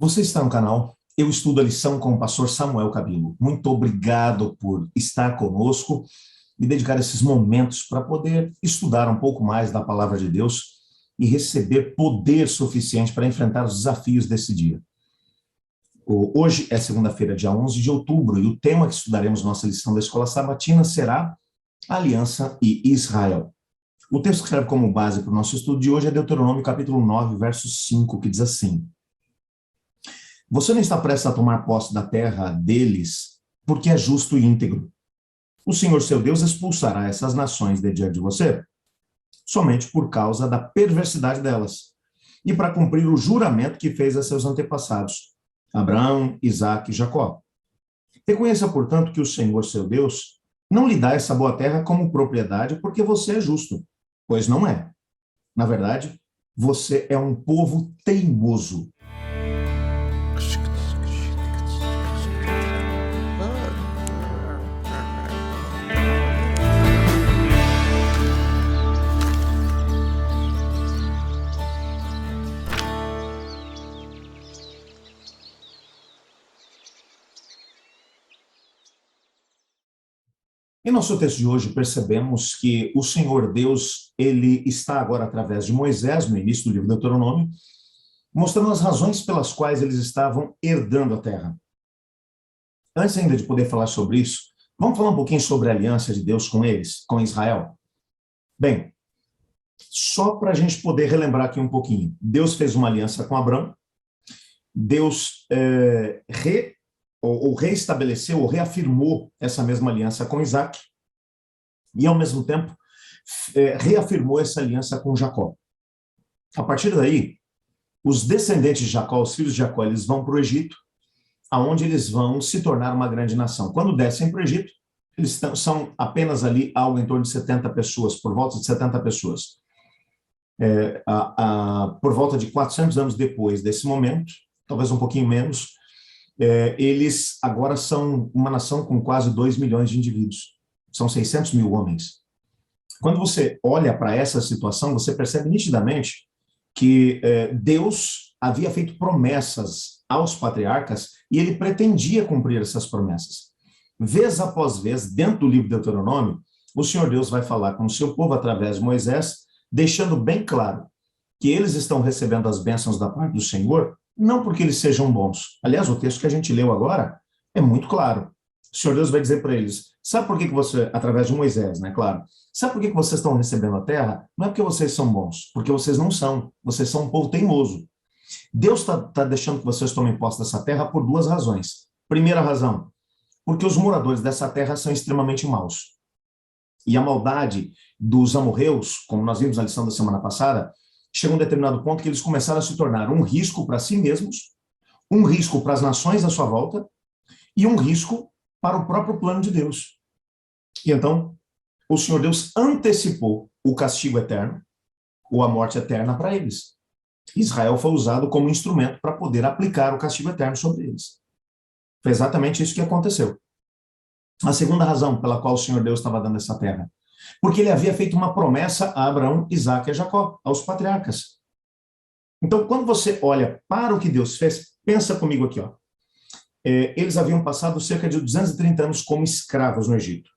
Você está no canal Eu Estudo a Lição com o pastor Samuel Cabilo. Muito obrigado por estar conosco e dedicar esses momentos para poder estudar um pouco mais da palavra de Deus e receber poder suficiente para enfrentar os desafios desse dia. Hoje é segunda-feira, dia 11 de outubro, e o tema que estudaremos na nossa lição da Escola Sabatina será Aliança e Israel. O texto que serve como base para o nosso estudo de hoje é Deuteronômio capítulo 9, verso 5, que diz assim: Você não está prestes a tomar posse da terra deles, porque é justo e íntegro. O Senhor seu Deus expulsará essas nações de diante de você, somente por causa da perversidade delas, e para cumprir o juramento que fez a seus antepassados, Abraão, Isaque e Jacó. Reconheça, portanto, que o Senhor seu Deus não lhe dá essa boa terra como propriedade porque você é justo, pois não é. Na verdade, você é um povo teimoso. Em nosso texto de hoje, percebemos que o Senhor Deus, ele está agora através de Moisés, no início do livro do Deuteronômio, mostrando as razões pelas quais eles estavam herdando a terra. Antes ainda de poder falar sobre isso, vamos falar um pouquinho sobre a aliança de Deus com eles, com Israel. Bem, só para a gente poder relembrar aqui um pouquinho. Deus fez uma aliança com Abraão, Deus reestabeleceu ou reafirmou essa mesma aliança com Isaque e, ao mesmo tempo, reafirmou essa aliança com Jacó. A partir daí, os descendentes de Jacó, os filhos de Jacó, eles vão para o Egito, aonde eles vão se tornar uma grande nação. Quando descem para o Egito, eles são apenas ali algo em torno de 70 pessoas, por volta de 70 pessoas. Por volta de 400 anos depois desse momento, talvez um pouquinho menos, eles agora são uma nação com quase 2 milhões de indivíduos. São 600 mil homens. Quando você olha para essa situação, você percebe nitidamente que Deus havia feito promessas aos patriarcas e ele pretendia cumprir essas promessas. Vez após vez, dentro do livro de Deuteronômio, o Senhor Deus vai falar com o seu povo através de Moisés, deixando bem claro que eles estão recebendo as bênçãos da parte do Senhor, não porque eles sejam bons. Aliás, o texto que a gente leu agora é muito claro. O Senhor Deus vai dizer para eles, sabe por que você, através de Moisés, né, claro, sabe por que vocês estão recebendo a terra? Não é porque vocês são bons, porque vocês não são, vocês são um povo teimoso. Deus está deixando que vocês tomem posse dessa terra por duas razões. Primeira razão, porque os moradores dessa terra são extremamente maus. E a maldade dos amorreus, como nós vimos na lição da semana passada, chega a um determinado ponto que eles começaram a se tornar um risco para si mesmos, um risco para as nações à sua volta e um risco para o próprio plano de Deus. E então, o Senhor Deus antecipou o castigo eterno, ou a morte eterna para eles. Israel foi usado como instrumento para poder aplicar o castigo eterno sobre eles. Foi exatamente isso que aconteceu. A segunda razão pela qual o Senhor Deus estava dando essa terra, porque ele havia feito uma promessa a Abraão, Isaque e Jacó, aos patriarcas. Então, quando você olha para o que Deus fez, pensa comigo aqui, ó. Eles haviam passado cerca de 230 anos como escravos no Egito.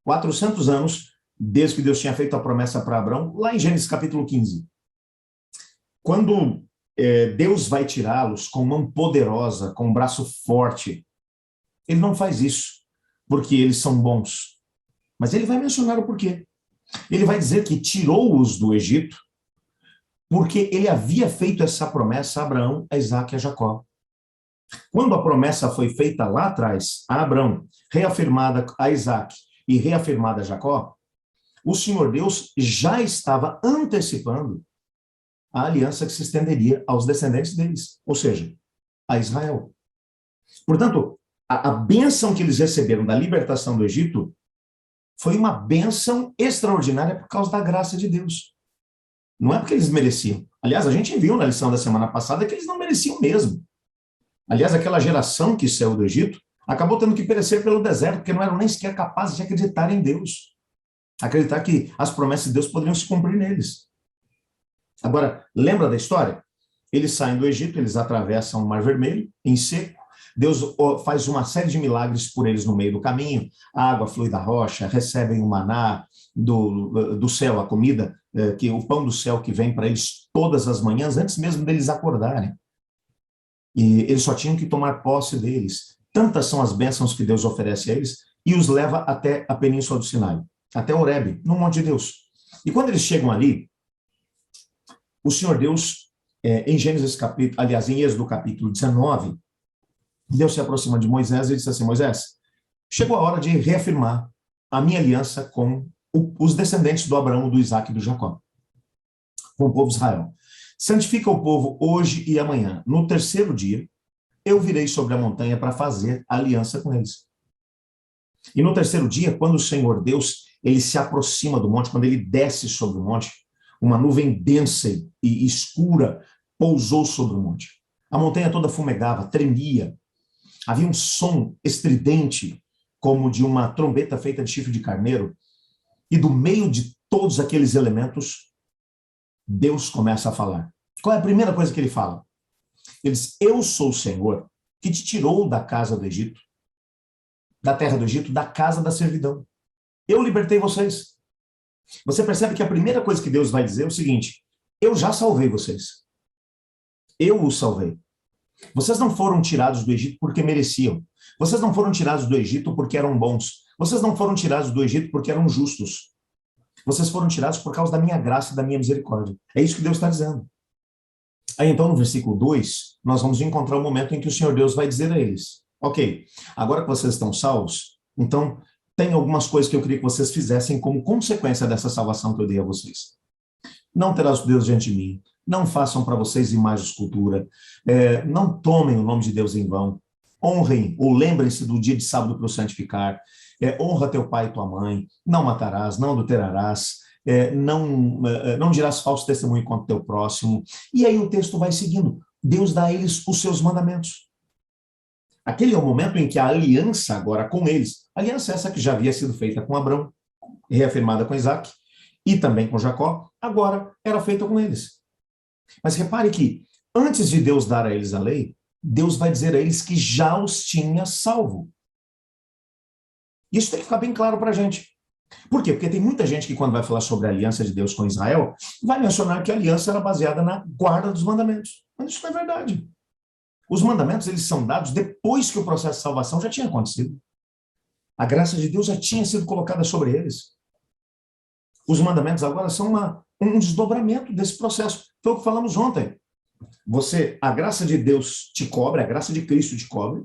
400 anos desde que Deus tinha feito a promessa para Abraão, lá em Gênesis capítulo 15. Quando Deus vai tirá-los com mão poderosa, com um braço forte, ele não faz isso porque eles são bons. Mas ele vai mencionar o porquê. Ele vai dizer que tirou-os do Egito porque ele havia feito essa promessa a Abraão, a Isaque e a Jacó. Quando a promessa foi feita lá atrás a Abraão, reafirmada a Isaque e reafirmada a Jacó, o Senhor Deus já estava antecipando a aliança que se estenderia aos descendentes deles, ou seja, a Israel. Portanto, a bênção que eles receberam da libertação do Egito foi uma bênção extraordinária por causa da graça de Deus. Não é porque eles mereciam. Aliás, a gente viu na lição da semana passada que eles não mereciam mesmo. Aliás, aquela geração que saiu do Egito acabou tendo que perecer pelo deserto, porque não eram nem sequer capazes de acreditar em Deus. Acreditar que as promessas de Deus poderiam se cumprir neles. Agora, lembra da história? Eles saem do Egito, eles atravessam o Mar Vermelho, em seco. Deus faz uma série de milagres por eles no meio do caminho. A água flui da rocha, recebem o maná do céu, a comida, o pão do céu que vem para eles todas as manhãs, antes mesmo deles acordarem. E eles só tinham que tomar posse deles. Tantas são as bênçãos que Deus oferece a eles e os leva até a Península do Sinai, até Horebe, no Monte de Deus. E quando eles chegam ali, o Senhor Deus, em Gênesis capítulo, aliás, em Êxodo capítulo 19, Deus se aproxima de Moisés e diz assim: Moisés, chegou a hora de reafirmar a minha aliança com os descendentes do Abraão, do Isaac e do Jacó, com o povo de Israel. Santifica o povo hoje e amanhã. No terceiro dia, eu virei sobre a montanha para fazer aliança com eles. E no terceiro dia, quando o Senhor Deus, ele se aproxima do monte, quando ele desce sobre o monte, uma nuvem densa e escura pousou sobre o monte. A montanha toda fumegava, tremia. Havia um som estridente, como de uma trombeta feita de chifre de carneiro. E do meio de todos aqueles elementos, Deus começa a falar. Qual é a primeira coisa que ele fala? Ele diz: eu sou o Senhor que te tirou da casa do Egito, da terra do Egito, da casa da servidão. Eu libertei vocês. Você percebe que a primeira coisa que Deus vai dizer é o seguinte: eu já salvei vocês. Eu os salvei. Vocês não foram tirados do Egito porque mereciam. Vocês não foram tirados do Egito porque eram bons. Vocês não foram tirados do Egito porque eram justos. Vocês foram tirados por causa da minha graça e da minha misericórdia. É isso que Deus está dizendo. Aí então, no versículo 2, nós vamos encontrar o momento em que o Senhor Deus vai dizer a eles: ok, agora que vocês estão salvos, então tem algumas coisas que eu queria que vocês fizessem como consequência dessa salvação que eu dei a vocês. Não terás Deus diante de mim, não façam para vocês imagem de escultura, não tomem o nome de Deus em vão, honrem ou lembrem-se do dia de sábado para o santificar, honra teu pai e tua mãe, não matarás, não adulterarás, não dirás falso testemunho contra teu próximo. E aí o texto vai seguindo. Deus dá a eles os seus mandamentos. Aquele é o momento em que a aliança agora com eles, aliança essa que já havia sido feita com Abraão, reafirmada com Isaac, e também com Jacó, agora era feita com eles. Mas repare que, antes de Deus dar a eles a lei, Deus vai dizer a eles que já os tinha salvo. Isso tem que ficar bem claro para a gente. Por quê? Porque tem muita gente que, quando vai falar sobre a aliança de Deus com Israel, vai mencionar que a aliança era baseada na guarda dos mandamentos. Mas isso não é verdade. Os mandamentos, eles são dados depois que o processo de salvação já tinha acontecido. A graça de Deus já tinha sido colocada sobre eles. Os mandamentos agora são um desdobramento desse processo. Foi o que falamos ontem. A graça de Deus te cobre, a graça de Cristo te cobre.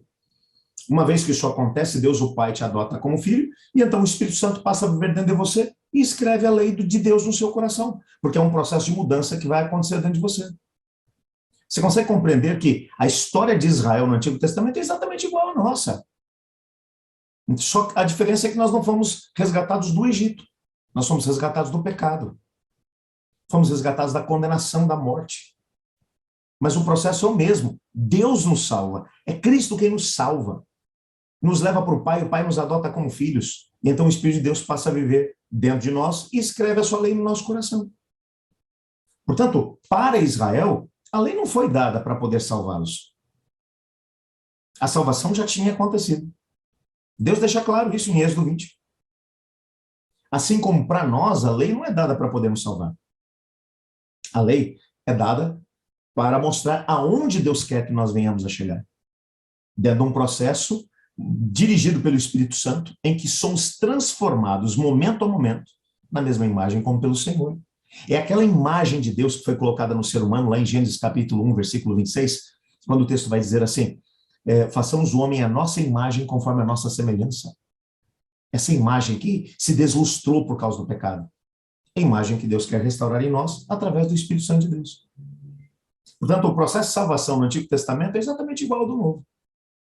Uma vez que isso acontece, Deus, o Pai, te adota como filho, e então o Espírito Santo passa a viver dentro de você e escreve a lei de Deus no seu coração, porque é um processo de mudança que vai acontecer dentro de você. Você consegue compreender que a história de Israel no Antigo Testamento é exatamente igual à nossa. Só a diferença é que nós não fomos resgatados do Egito, nós fomos resgatados do pecado. Fomos resgatados da condenação, da morte. Mas o processo é o mesmo. Deus nos salva. É Cristo quem nos salva. Nos leva para o Pai nos adota como filhos. E então o Espírito de Deus passa a viver dentro de nós e escreve a sua lei no nosso coração. Portanto, para Israel, a lei não foi dada para poder salvá-los. A salvação já tinha acontecido. Deus deixa claro isso em Êxodo 20. Assim como para nós, a lei não é dada para poder nos salvar. A lei é dada para mostrar aonde Deus quer que nós venhamos a chegar. Dentro de um processo dirigido pelo Espírito Santo, em que somos transformados, momento a momento, na mesma imagem como pelo Senhor. É aquela imagem de Deus que foi colocada no ser humano, lá em Gênesis capítulo 1, versículo 26, quando o texto vai dizer assim: façamos o homem à nossa imagem conforme a nossa semelhança. Essa imagem que se deslustrou por causa do pecado. É a imagem que Deus quer restaurar em nós através do Espírito Santo de Deus. Portanto, o processo de salvação no Antigo Testamento é exatamente igual ao do Novo.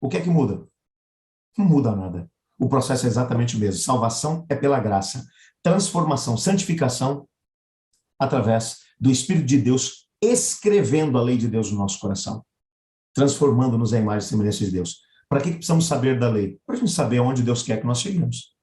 O que é que muda? Não muda nada. O processo é exatamente o mesmo. Salvação é pela graça. Transformação, santificação, através do Espírito de Deus escrevendo a lei de Deus no nosso coração. Transformando-nos em imagem e semelhança de Deus. Para que precisamos saber da lei? Para a gente saber onde Deus quer que nós cheguemos.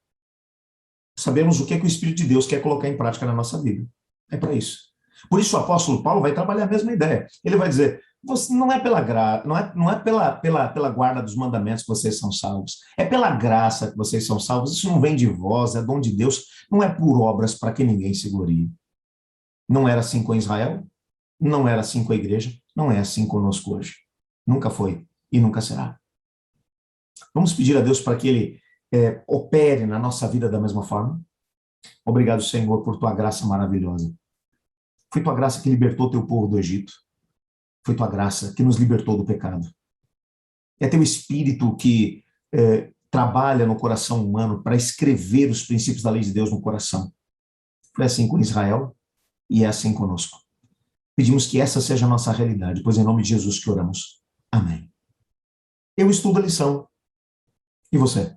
Sabemos o que o Espírito de Deus quer colocar em prática na nossa vida. É para isso. Por isso o apóstolo Paulo vai trabalhar a mesma ideia. Ele vai dizer, você, não é pela graça, não é pela guarda dos mandamentos que vocês são salvos. É pela graça que vocês são salvos. Isso não vem de vós, é dom de Deus. Não é por obras para que ninguém se glorie. Não era assim com Israel, não era assim com a igreja, não é assim conosco hoje. Nunca foi e nunca será. Vamos pedir a Deus para que Ele opere na nossa vida da mesma forma. Obrigado, Senhor, por tua graça maravilhosa. Foi tua graça que libertou teu povo do Egito. Foi tua graça que nos libertou do pecado. É teu Espírito que trabalha no coração humano para escrever os princípios da lei de Deus no coração. Foi assim com Israel e é assim conosco. Pedimos que essa seja a nossa realidade, pois é em nome de Jesus que oramos. Amém. Eu estudo a lição. E você?